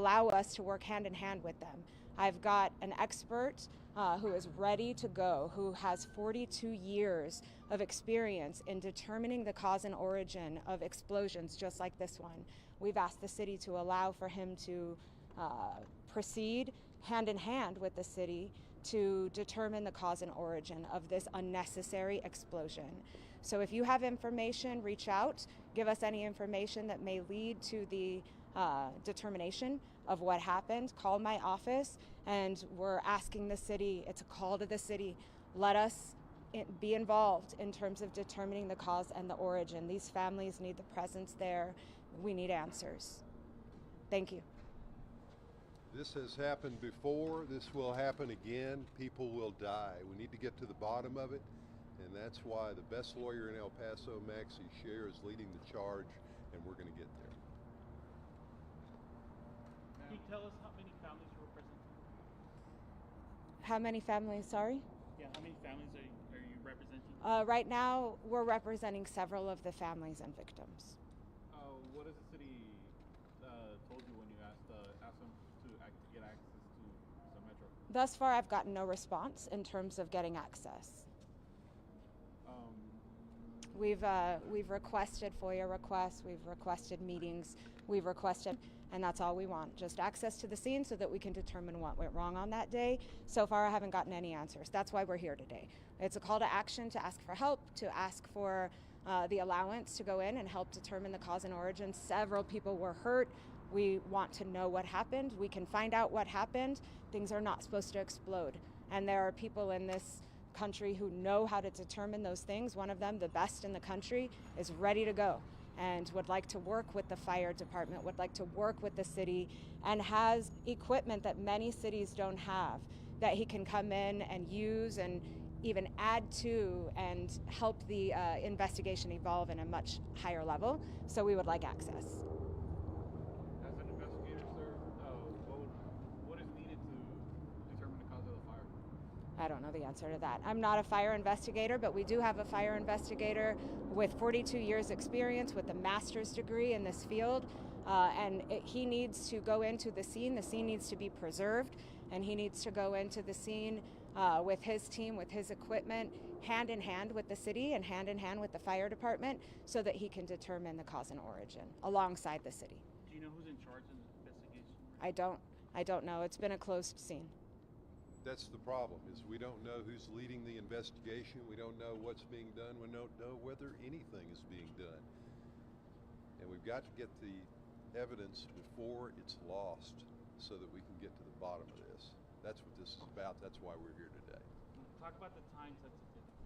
allow us to work hand in hand with them. I've got an expert who is ready to go, who has 42 years of experience in determining the cause and origin of explosions just like this one. We've asked the city to allow for him to proceed hand in hand with the city to determine the cause and origin of this unnecessary explosion. So if you have information, reach out, give us any information that may lead to the determination of what happened. Call my office, and we're asking the city, it's a call to the city, let us be involved in terms of determining the cause and the origin. These families need the presence there. We need answers. Thank you. This has happened before. This will happen again. People will die. We need to get to the bottom of it, and that's why the best lawyer in El Paso, Maxie Scher, is leading the charge, and we're going to get there. Can you tell us how many families you're representing? How many families, sorry? Yeah, how many families are you representing? Right now, we're representing several of the families and victims. What has the city told you when you asked them to get access to Sun Metro? Thus far, I've gotten no response in terms of getting access. We've requested FOIA requests, we've requested meetings, we've requested, and that's all we want, just access to the scene so that we can determine what went wrong on that day. So far, I haven't gotten any answers. That's why we're here today. It's a call to action to ask for help, to ask for the allowance to go in and help determine the cause and origin. Several people were hurt. We want to know what happened. We can find out what happened. Things are not supposed to explode. And there are people in this country who know how to determine those things. One of them, the best in the country, is ready to go and would like to work with the fire department, would like to work with the city, and has equipment that many cities don't have that he can come in and use and even add to and help the investigation evolve in a much higher level. So we would like access. As an investigator, sir, what is needed to determine the cause of the fire? I don't know the answer to that. I'm not a fire investigator, but we do have a fire investigator with 42 years experience with a master's degree in this field. He needs to go into the scene. The scene needs to be preserved, and he needs to go into the scene with his team, with his equipment, hand in hand with the city and hand in hand with the fire department so that he can determine the cause and origin alongside the city. Do you know who's in charge of the investigation? I don't know. It's been a closed scene. That's the problem, is we don't know who's leading the investigation. We don't know what's being done. We don't know whether anything is being done. And we've got to get the evidence before it's lost so that we can get to the bottom of this. That's what this is about. That's why we're here today. Talk about the time sensitivity.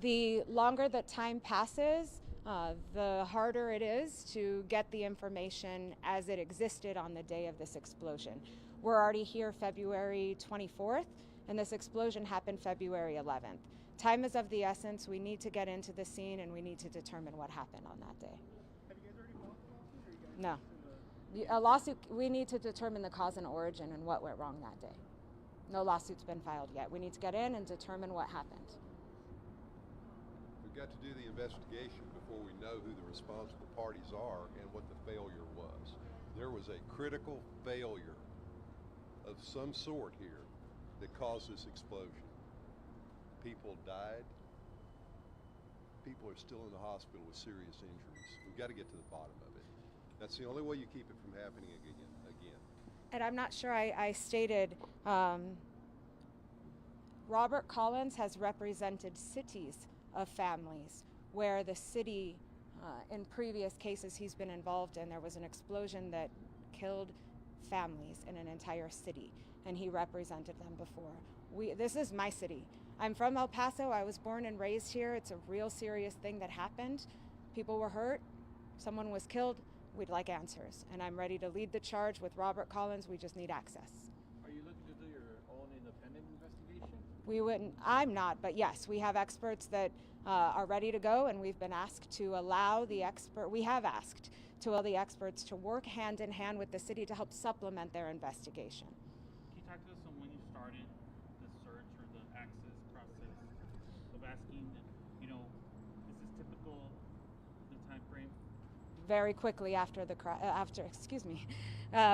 The longer that time passes, the harder it is to get the information as it existed on the day of this explosion. We're already here February 24th, and this explosion happened February 11th. Time is of the essence. We need to get into the scene, and we need to determine what happened on that day. Have you guys already filed a lawsuit? No. A lawsuit, we need to determine the cause and origin and what went wrong that day. No lawsuit's been filed yet. We need to get in and determine what happened. We've got to do the investigation before we know who the responsible parties are and what the failure was. There was a critical failure of some sort here that caused this explosion. People died. People are still in the hospital with serious injuries. We've got to get to the bottom of it. That's the only way you keep it from happening again. And I'm not sure I stated, Robert Collins has represented cities of families where the city, in previous cases he's been involved in, there was an explosion that killed families in an entire city, and he represented them before. This is my city. I'm from El Paso. I was born and raised here. It's a real serious thing that happened. People were hurt. Someone was killed. We'd like answers, and I'm ready to lead the charge with Robert Collins. We just need access. Are you looking to do your own independent investigation? We wouldn't, I'm not, but yes, we have experts that are ready to go, and we've been asked to allow the we have asked to allow the experts to work hand in hand with the city to help supplement their investigation. Can you talk to us on when you started the search or the access process of asking, is this typical, the time frame? very quickly after the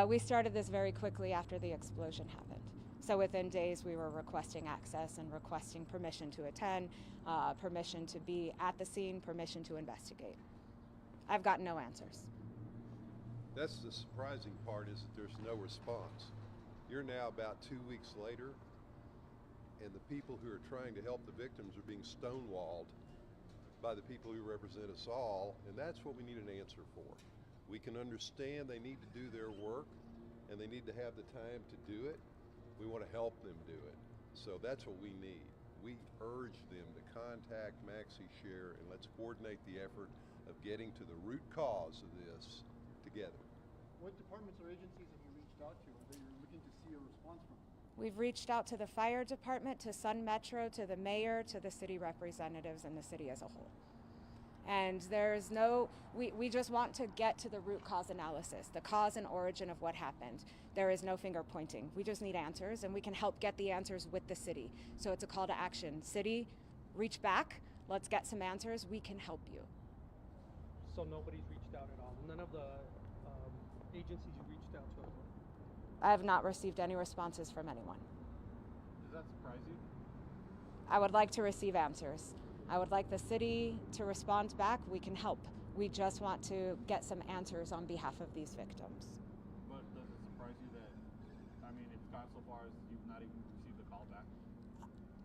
we started this very quickly after the explosion happened. So within days, we were requesting access and requesting permission to attend, permission to be at the scene, permission to investigate. I've got no answers. That's the surprising part, is that there's no response. You're now about 2 weeks later, and the people who are trying to help the victims are being stonewalled by the people who represent us all, and that's what we need an answer for. We can understand they need to do their work, and they need to have the time to do it. We want to help them do it. So that's what we need. We urge them to contact MaxiShare, and let's coordinate the effort of getting to the root cause of this together. What departments or agencies have you reached out to that you're looking to see a response from? We've reached out to the fire department, to Sun Metro, to the mayor, to the city representatives, and the city as a whole. And there's no, we just want to get to the root cause analysis, the cause and origin of what happened. There is no finger pointing. We just need answers, and we can help get the answers with the city. So it's a call to action. City, reach back. Let's get some answers. We can help you. So nobody's reached out at all? None of the agencies you reached out to? I have not received any responses from anyone. Does that surprise you? I would like to receive answers. I would like the city to respond back. We can help. We just want to get some answers on behalf of these victims. But does it surprise you that, I mean, it's gone so far as you've not even received a call back?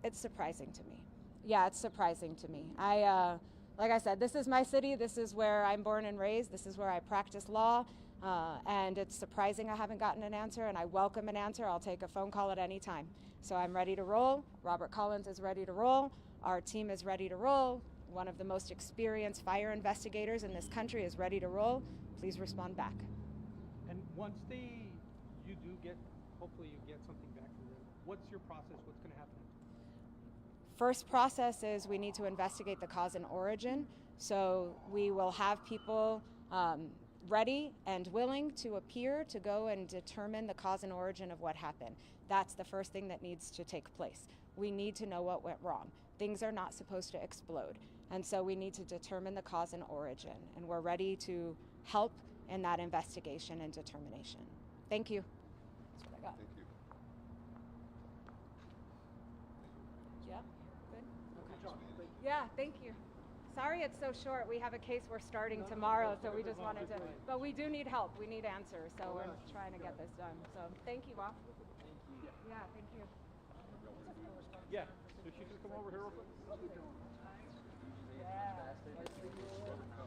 It's surprising to me. Yeah, it's surprising to me. Like I said, this is my city. This is where I'm born and raised. This is where I practice law. And it's surprising I haven't gotten an answer, and I welcome an answer. I'll take a phone call at any time. So I'm ready to roll. Robert Collins is ready to roll. Our team is ready to roll. One of the most experienced fire investigators in this country is ready to roll. Please respond back. And once you do get, hopefully you get something back from them, what's your process? What's going to happen? First process is we need to investigate the cause and origin. So we will have people ready and willing to appear to go and determine the cause and origin of what happened. That's the first thing that needs to take place. We need to know what went wrong. Things are not supposed to explode. And so we need to determine the cause and origin. And we're ready to help in that investigation and determination. Thank you. That's what I got. Thank you. Yeah, good? Okay. Yeah, thank you. Sorry it's so short. We have a case we're starting tomorrow, so we just wanted to, but we do need help. We need answers, so we're trying to get this done. So thank you all. Yeah, thank you. Yeah. Did she just come over here real quick? Yeah.